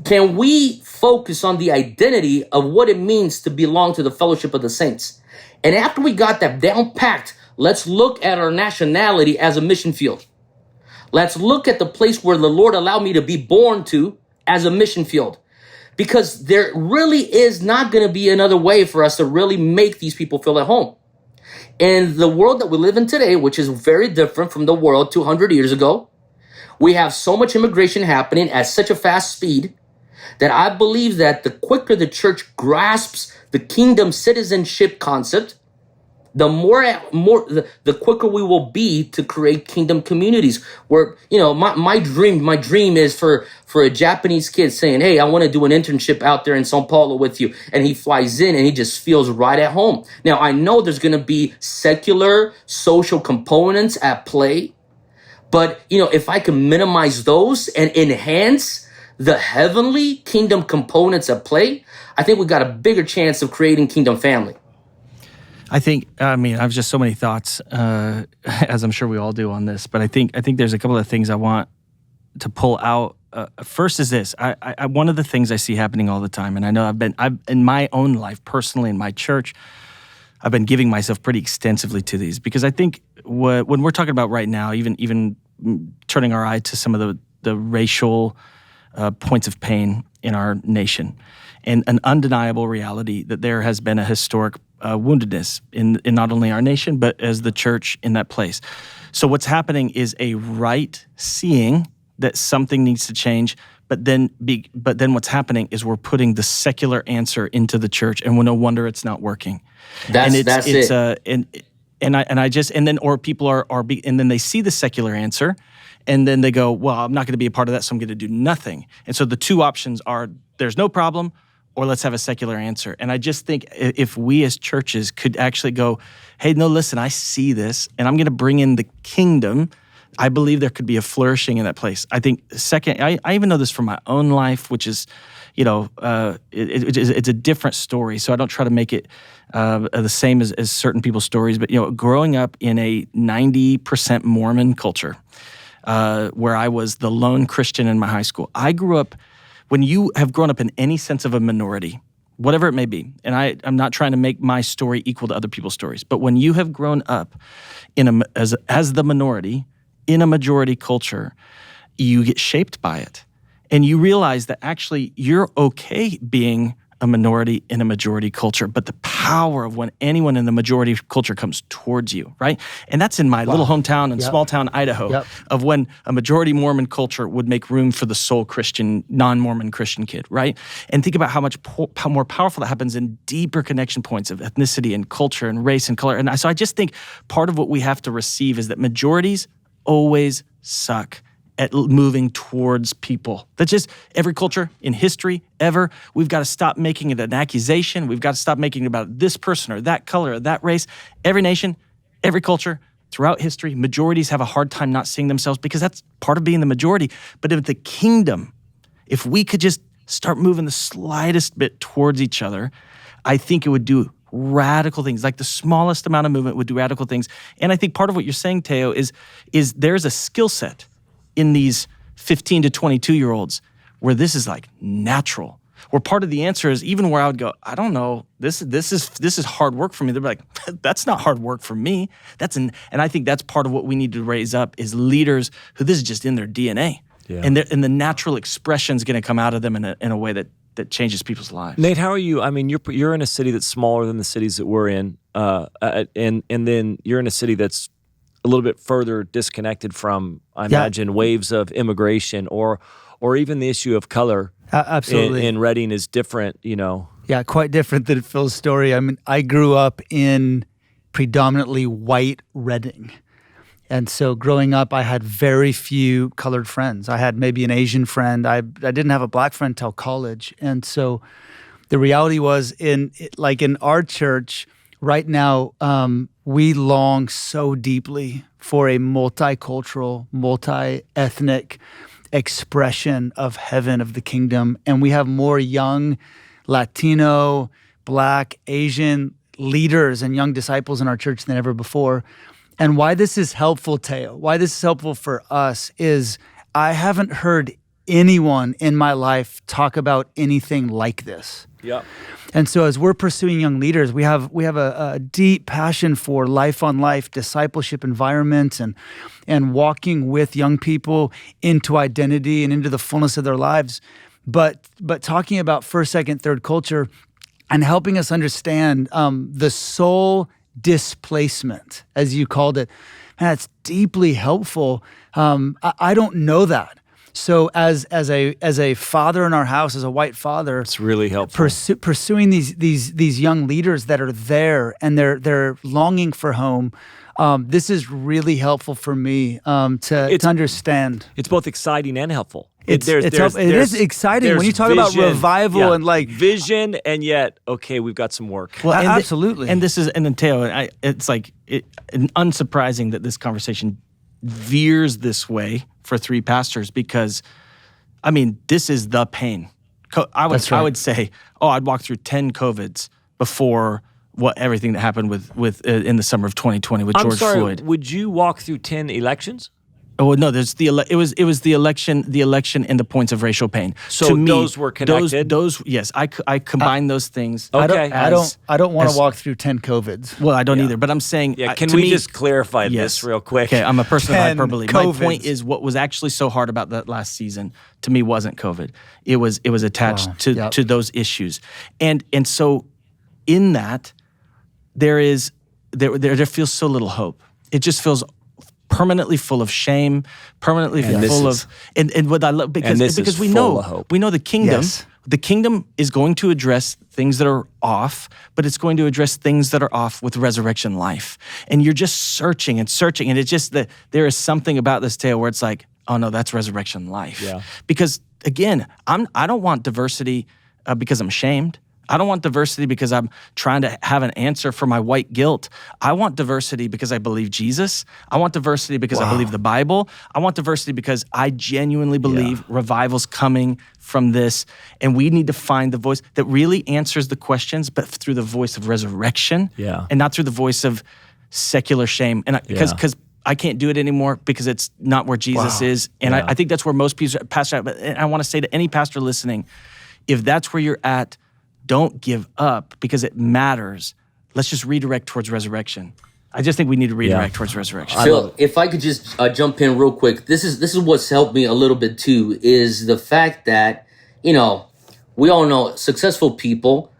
D: Can we focus on the identity of what it means to belong to the fellowship of the saints? And after we got that down packed, let's look at our nationality as a mission field. Let's look at the place where the Lord allowed me to be born to as a mission field. Because there really is not going to be another way for us to really make these people feel at home. In the world that we live in today, which is very different from the world 200 years ago, we have so much immigration happening at such a fast speed that I believe that the quicker the church grasps the kingdom citizenship concept, the quicker we will be to create kingdom communities where, my dream is for a Japanese kid saying, hey, I want to do an internship out there in Sao Paulo with you. And he flies in and he just feels right at home. Now, I know there's going to be secular social components at play, but, if I can minimize those and enhance the heavenly kingdom components at play, I think we got a bigger chance of creating kingdom family.
C: I have just so many thoughts, as I'm sure we all do on this, but I think there's a couple of things I want to pull out. First is this. I one of the things I see happening all the time, and I know I've in my own life, personally in my church, I've been giving myself pretty extensively to these, because I think when we're talking about right now, even turning our eye to some of the racial points of pain in our nation, and an undeniable reality that there has been a historic woundedness in not only our nation, but as the church in that place. So what's happening is a right seeing that something needs to change, but then what's happening is we're putting the secular answer into the church, and no wonder it's not working.
D: That's it.
C: And then they see the secular answer, and then they go, well, I'm not going to be a part of that, so I'm going to do nothing. And so the two options are, there's no problem, or let's have a secular answer. And I just think if we as churches could actually go, hey, no, listen, I see this, and I'm going to bring in the kingdom, I believe there could be a flourishing in that place. I think, second, I even know this from my own life, which is, it's a different story, so I don't try to make it the same as certain people's stories. But, growing up in a 90% Mormon culture, where I was the lone Christian in my high school, I grew up. When you have grown up in any sense of a minority, whatever it may be, and I'm not trying to make my story equal to other people's stories, but when you have grown up as the minority in a majority culture, you get shaped by it. And you realize that actually you're okay being a minority in a majority culture, but the power of when anyone in the majority culture comes towards you, right? And that's in my little hometown in small town Idaho, of when a majority Mormon culture would make room for the sole Christian, non-Mormon Christian kid, right? And think about how much how more powerful that happens in deeper connection points of ethnicity and culture and race and color. And so I just think part of what we have to receive is that majorities always suck at moving towards people. That's just every culture in history ever. We've got to stop making it an accusation. We've got to stop making it about this person or that color or that race. Every nation, every culture, throughout history, majorities have a hard time not seeing themselves because that's part of being the majority. But if the kingdom, if we could just start moving the slightest bit towards each other, I think it would do radical things. Like the smallest amount of movement would do radical things. And I think part of what you're saying, Teo, is there's a skill set in these 15 to 22-year-olds where this is like natural. Where part of the answer is even where I would go, I don't know, this is hard work for me. They're like, that's not hard work for me. And I think that's part of what we need to raise up is leaders who this is just in their DNA. Yeah. And the natural expression is going to come out of them in a way that changes people's lives.
A: Nate, how are you? I mean, you're in a city that's smaller than the cities that we're in, and then you're in a city that's a little bit further disconnected from, I imagine, waves of immigration or even the issue of color.
B: Absolutely.
A: In Redding is different, you know.
B: Yeah, quite different than Phil's story. I mean, I grew up in predominantly white Redding. And so growing up, I had very few colored friends. I had maybe an Asian friend. I didn't have a black friend until college. And so the reality was in our church right now, we long so deeply for a multicultural, multi-ethnic expression of heaven, of the kingdom. And we have more young Latino, Black, Asian leaders and young disciples in our church than ever before. And why this is helpful, Teo, why this is helpful for us is I haven't heard anyone in my life talk about anything like this.
A: Yeah.
B: And so as we're pursuing young leaders, we have a deep passion for life on life, discipleship environments, and walking with young people into identity and into the fullness of their lives. But talking about first, second, third culture and helping us understand the soul displacement, as you called it, man, it's deeply helpful. I don't know that. So as a father in our house, as a white father,
A: it's really helpful.
B: Pursuing these young leaders that are there and they're longing for home. This is really helpful for me to understand.
A: It's both exciting and helpful.
B: It is exciting when you talk about revival and like
A: vision, and yet we've got some work.
B: Well, absolutely.
C: And then Teo, it's unsurprising that this conversation veers this way for three pastors because, I mean, this is the pain. I would say, I'd walk through 10 COVIDs before everything that happened with in the summer of 2020 with George Floyd.
A: Would you walk through 10 elections?
C: Oh no! There's it was the election, and the points of racial pain.
A: So to me, those were connected.
C: Those yes, I combine those things.
A: Okay,
B: I don't want to walk through 10 COVIDs.
C: Well, I don't either. But I'm saying,
A: can we just clarify this real quick?
C: Okay, I'm a person of hyperbole.
B: COVIDs.
C: My point is, what was actually so hard about that last season to me wasn't COVID. It was attached to those issues, and so in that there feels so little hope. It just feels permanently full of shame, permanently full of, and what I love because we know the kingdom. Yes. The kingdom is going to address things that are off, but it's going to address things that are off with resurrection life. And you're just searching, and it's just that there is something about this tale where it's like, oh no, that's resurrection life. Yeah. Because again, I don't want diversity because I'm ashamed. I don't want diversity because I'm trying to have an answer for my white guilt. I want diversity because I believe Jesus. I want diversity because I believe the Bible. I want diversity because I genuinely believe revival's coming from this. And we need to find the voice that really answers the questions, but through the voice of resurrection and not through the voice of secular shame. And because I can't do it anymore because it's not where Jesus is. And I think that's where most pastors are. But I want to say to any pastor listening, if that's where you're at, don't give up because it matters. Let's just redirect towards resurrection. I just think we need to redirect towards resurrection.
D: Phil, if I could just jump in real quick, this is what's helped me a little bit too, is the fact that, we all know successful people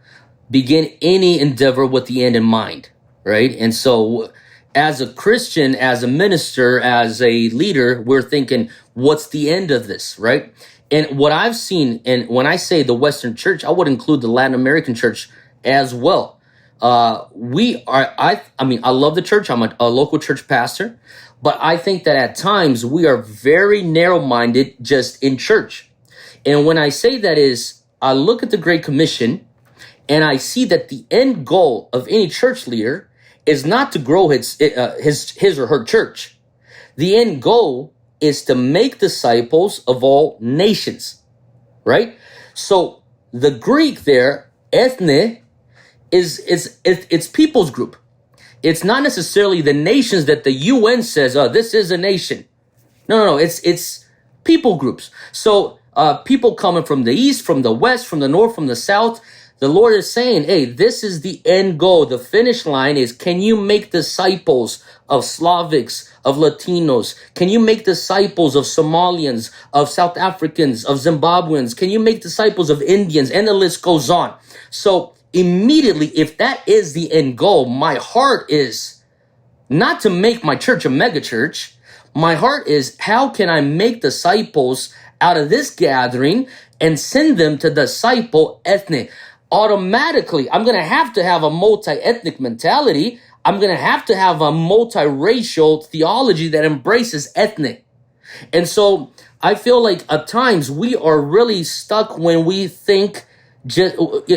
D: begin any endeavor with the end in mind, right? And so as a Christian, as a minister, as a leader, we're thinking, what's the end of this, right? And what I've seen, and when I say the Western church, I would include the Latin American church as well. I love the church. I'm a local church pastor, but I think that at times we are very narrow-minded just in church. And when I say that is, I look at the Great Commission and I see that the end goal of any church leader is not to grow his or her church. The end goal is to make disciples of all nations, right? So the Greek there, ethne, it's people's group. It's not necessarily the nations that the UN says, this is a nation. No, it's people groups. So people coming from the east, from the west, from the north, from the south. The Lord is saying, hey, this is the end goal. The finish line is, can you make disciples of Slavics, of Latinos? Can you make disciples of Somalians, of South Africans, of Zimbabweans? Can you make disciples of Indians? And the list goes on. So immediately, if that is the end goal, my heart is not to make my church a mega church. My heart is, how can I make disciples out of this gathering and send them to disciple ethnic? Automatically, I'm going to have a multi-ethnic mentality. I'm going to have a multiracial theology that embraces ethnic. And so I feel like at times we are really stuck when we think,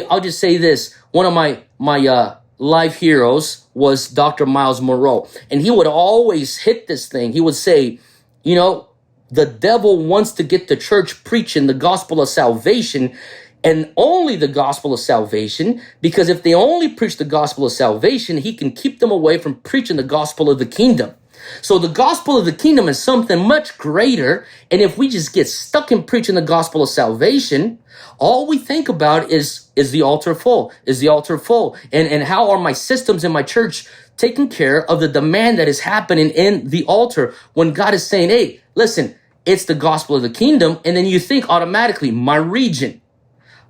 D: I'll just say this. One of my life heroes was Dr. Miles Monroe. And he would always hit this thing. He would say, the devil wants to get the church preaching the gospel of salvation, and only the gospel of salvation, because if they only preach the gospel of salvation, he can keep them away from preaching the gospel of the kingdom. So the gospel of the kingdom is something much greater. And if we just get stuck in preaching the gospel of salvation, all we think about is the altar full? Is the altar full? And how are my systems in my church taking care of the demand that is happening in the altar when God is saying, hey, listen, it's the gospel of the kingdom. And then you think automatically, my region.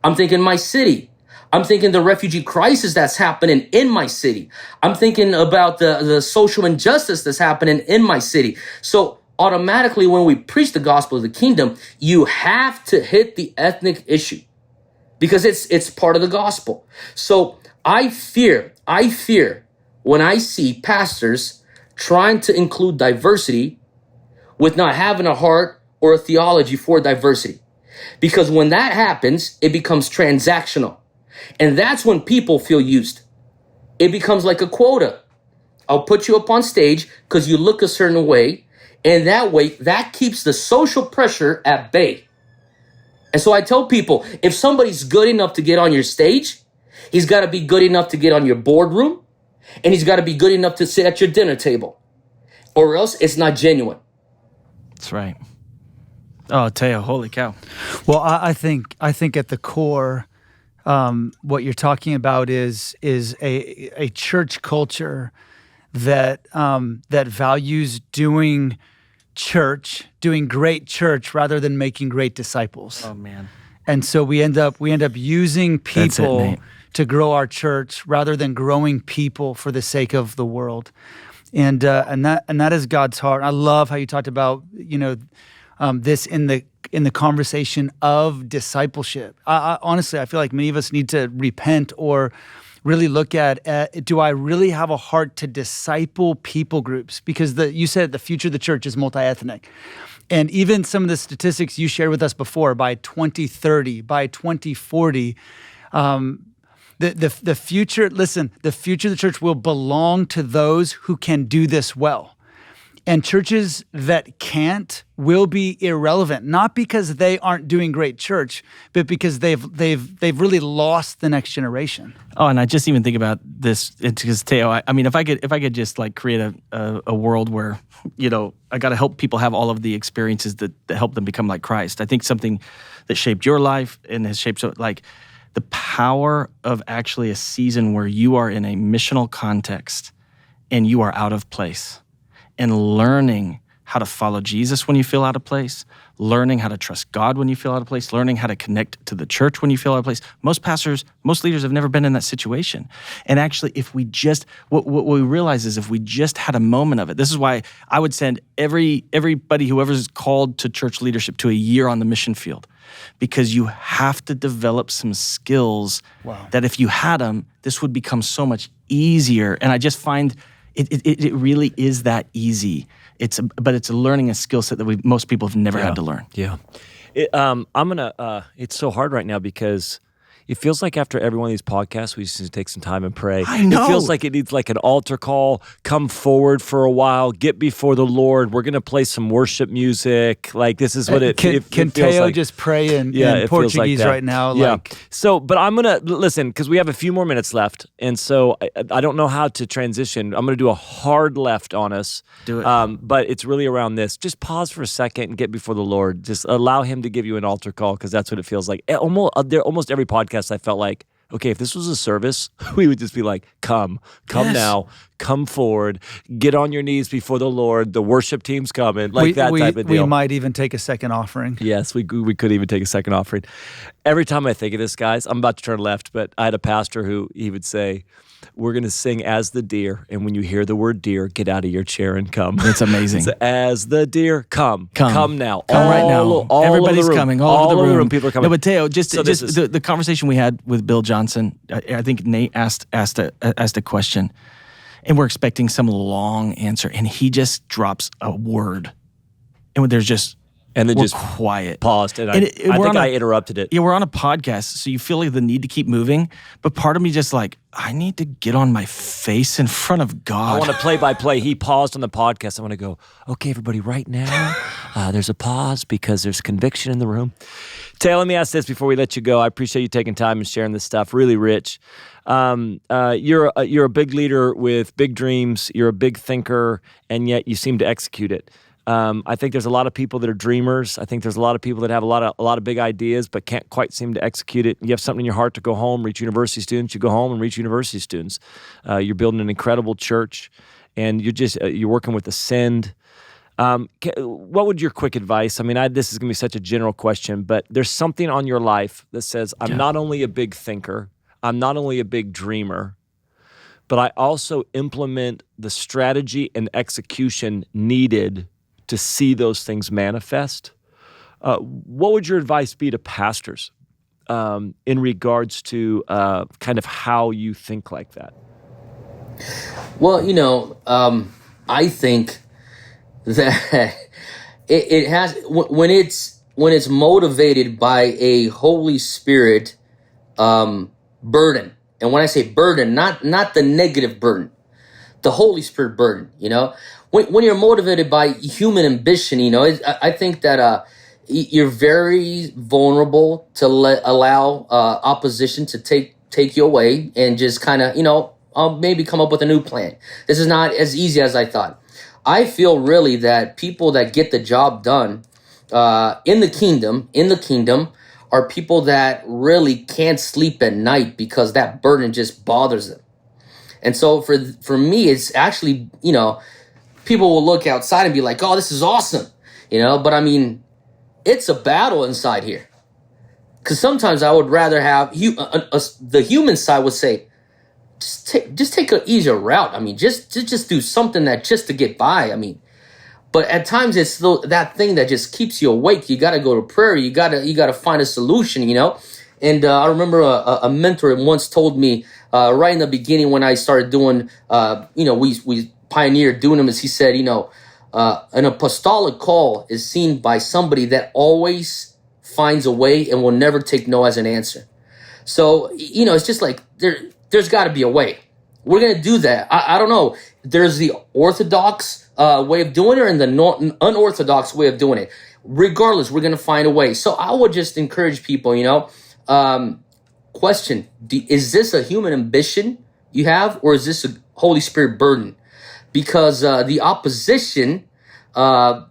D: I'm thinking my city. I'm thinking the refugee crisis that's happening in my city. I'm thinking about the social injustice that's happening in my city. So automatically, when we preach the gospel of the kingdom, you have to hit the ethnic issue because it's part of the gospel. So I fear when I see pastors trying to include diversity with not having a heart or a theology for diversity. Because when that happens, it becomes transactional. And that's when people feel used. It becomes like a quota. I'll put you up on stage because you look a certain way. And that way, that keeps the social pressure at bay. And so I tell people, if somebody's good enough to get on your stage, he's got to be good enough to get on your boardroom. And he's got to be good enough to sit at your dinner table. Or else it's not genuine.
C: That's right. Oh, Teo, holy cow.
B: Well, I think at the core, what you're talking about is a church culture that values doing great church rather than making great disciples.
C: Oh man.
B: And so we end up using people to grow our church rather than growing people for the sake of the world. And that is God's heart. I love how you talked about, this in the conversation of discipleship. I honestly, I feel like many of us need to repent or really look at, do I really have a heart to disciple people groups? Because you said the future of the church is multi-ethnic. And even some of the statistics you shared with us before, by 2030, by 2040, the future of the church will belong to those who can do this well. And churches that can't will be irrelevant, not because they aren't doing great church, but because they've really lost the next generation.
C: Oh, and I just even think about this because Teo, I mean, if I could just like create a world where I got to help people have all of the experiences that help them become like Christ. I think something that shaped your life and has shaped like the power of actually a season where you are in a missional context and you are out of place. And learning how to follow Jesus when you feel out of place, learning how to trust God when you feel out of place, learning how to connect to the church when you feel out of place. Most pastors, most leaders have never been in that situation. And actually, if we just, what we realize is if we just had a moment of it, this is why I would send everybody, whoever's called to church leadership, to a year on the mission field. Because you have to develop some skills that if you had them, this would become so much easier. And I just find it really is that easy. But it's learning a skill set that most people have never had to learn.
A: Yeah. It's so hard right now because it feels like after every one of these podcasts, we just need to take some time and pray.
C: I know.
A: It feels like it needs like an altar call, come forward for a while, get before the Lord. We're going to play some worship music. Like this is what it feels like.
B: Can Teo just pray in Portuguese right now?
A: Yeah. So, but I'm going to, listen, because we have a few more minutes left. And so I don't know how to transition. I'm going to do a hard left on us.
C: Do it.
A: But it's really around this. Just pause for a second and get before the Lord. Just allow him to give you an altar call because that's what it feels like. Almost every podcast I felt like, okay, if this was a service, we would just be like, come now, come forward, get on your knees before the Lord. The worship team's coming, like that type of deal.
B: We might even take a second offering.
A: Yes, we could even take a second offering. Every time I think of this, guys, I'm about to turn left, but I had a pastor who he would say, we're going to sing As the Deer, and when you hear the word deer, get out of your chair and come.
C: It's amazing.
A: So, as the deer, come now.
C: Come right now. Everybody's coming, all over the room.
A: People are coming.
C: No, but Teo, the conversation we had with Bill Johnson, I think Nate asked a question, and we're expecting some long answer, and he just drops a word, and there's just...
A: And then
C: we're
A: just
C: quiet.
A: Paused, and I think I interrupted it.
C: Yeah, we're on a podcast, so you feel like the need to keep moving, but part of me just like, I need to get on my face in front of God.
A: I want to play-by-play. He paused on the podcast. I want to go, okay, everybody, right now, there's a pause because there's conviction in the room. Teo, let me ask this before we let you go. I appreciate you taking time and sharing this stuff. Really rich. You're a big leader with big dreams. You're a big thinker, and yet you seem to execute it. I think there's a lot of people that are dreamers. I think there's a lot of people that have a lot of big ideas but can't quite seem to execute it. You have something in your heart to go home, reach university students. You go home and reach university students. You're building an incredible church, and you're working with Ascend. What would your quick advice? I mean, this is going to be such a general question, but there's something on your life that says, I'm not only a big thinker, I'm not only a big dreamer, but I also implement the strategy and execution needed to see those things manifest. What would your advice be to pastors in regards to kind of how you think like that?
D: Well, I think that it has when it's motivated by a Holy Spirit burden, and when I say burden, not the negative burden, the Holy Spirit burden. When you're motivated by human ambition, I think that you're very vulnerable to allow opposition to take you away and just kind of, maybe come up with a new plan. This is not as easy as I thought. I feel really that people that get the job done in the kingdom are people that really can't sleep at night because that burden just bothers them. And so for me, it's actually, people will look outside and be like, oh, this is awesome, but I mean, it's a battle inside here. Because sometimes I would rather have the human side would say, just take an easier route. I mean, just do something that just to get by. I mean, but at times it's that thing that just keeps you awake. You got to go to prayer. You got to find a solution, And I remember a mentor once told me right in the beginning when I started doing, we pioneered doing them, as he said, an apostolic call is seen by somebody that always finds a way and will never take no as an answer. So, it's just like there's got to be a way. We're going to do that. I don't know. There's the orthodox way of doing it and the unorthodox way of doing it. Regardless, we're going to find a way. So I would just encourage people, question, is this a human ambition you have, or is this a Holy Spirit burden? Because the opposition, the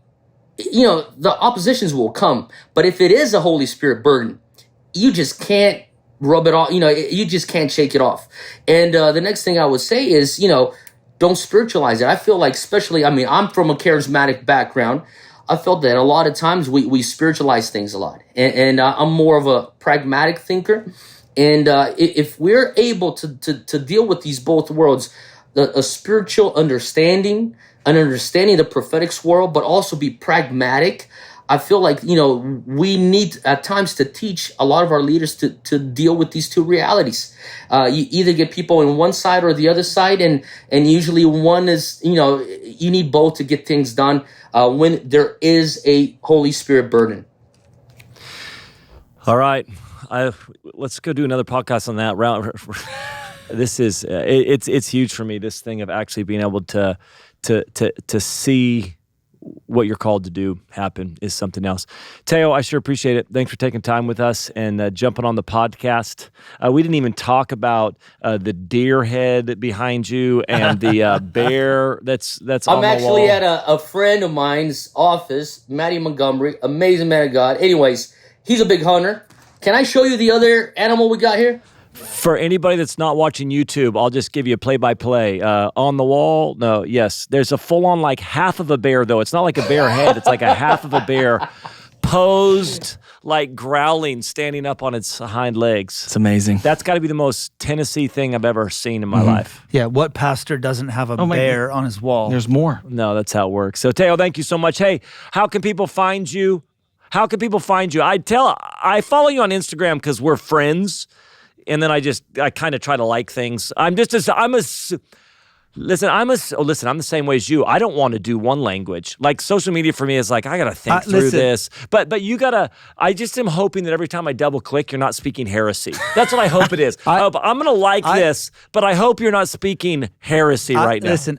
D: oppositions will come. But if it is a Holy Spirit burden, you just can't rub it off. You just can't shake it off. And the next thing I would say is, don't spiritualize it. I feel like, especially, I mean, I'm from a charismatic background. I felt that a lot of times we spiritualize things a lot. And I'm more of a pragmatic thinker. And if we're able to deal with these both worlds, a spiritual understanding, an understanding of the prophetic world, but also be pragmatic, I feel like, we need at times to teach a lot of our leaders to deal with these two realities. You either get people on one side or the other side, and usually one is, you need both to get things done when there is a Holy Spirit burden.
A: All right. Let's go do another podcast on that round. This is, it's huge for me, this thing of actually being able to see what you're called to do happen is something else. Teo, I sure appreciate it. Thanks for taking time with us and jumping on the podcast. We didn't even talk about the deer head behind you and the bear that's on the wall.
D: I'm actually at a friend of mine's office, Matty Montgomery, amazing man of God. Anyways, he's a big hunter. Can I show you the other animal we got here?
A: For anybody that's not watching YouTube, I'll just give you a play-by-play. On the wall, yes. There's a full-on like half of a bear, though. It's not like a bear head. It's like a half of a bear posed, like growling, standing up on its hind legs.
C: It's amazing.
A: That's got to be the most Tennessee thing I've ever seen in my life.
B: Yeah, what pastor doesn't have a bear on his wall?
C: There's more.
A: No, that's how it works. So, Teo, thank you so much. Hey, how can people find you? How can people find you? I follow you on Instagram because we're friends. And then I kind of try to like things. I'm the same way as you. I don't want to do one language. Like social media for me is like, I got to think through this. But you got to, I just am hoping that every time I double click, you're not speaking heresy. That's what I hope it is. I'm going to like this, but I hope you're not speaking heresy right now.
B: Listen,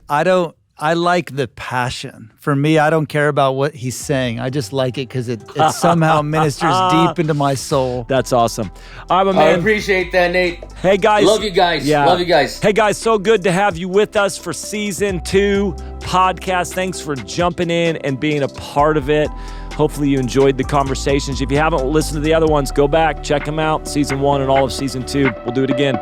B: I like the passion. For me, I don't care about what he's saying. I just like it because it somehow ministers deep into my soul.
A: That's awesome. I'm a
D: I
A: man.
D: appreciate that, Nate.
A: Hey, guys.
D: Love you guys.
A: Yeah.
D: Love you guys.
A: Hey, guys, so good to have you with us for Season 2 podcast. Thanks for jumping in and being a part of it. Hopefully you enjoyed the conversations. If you haven't listened to the other ones, go back, check them out. Season 1 and all of Season 2. We'll do it again.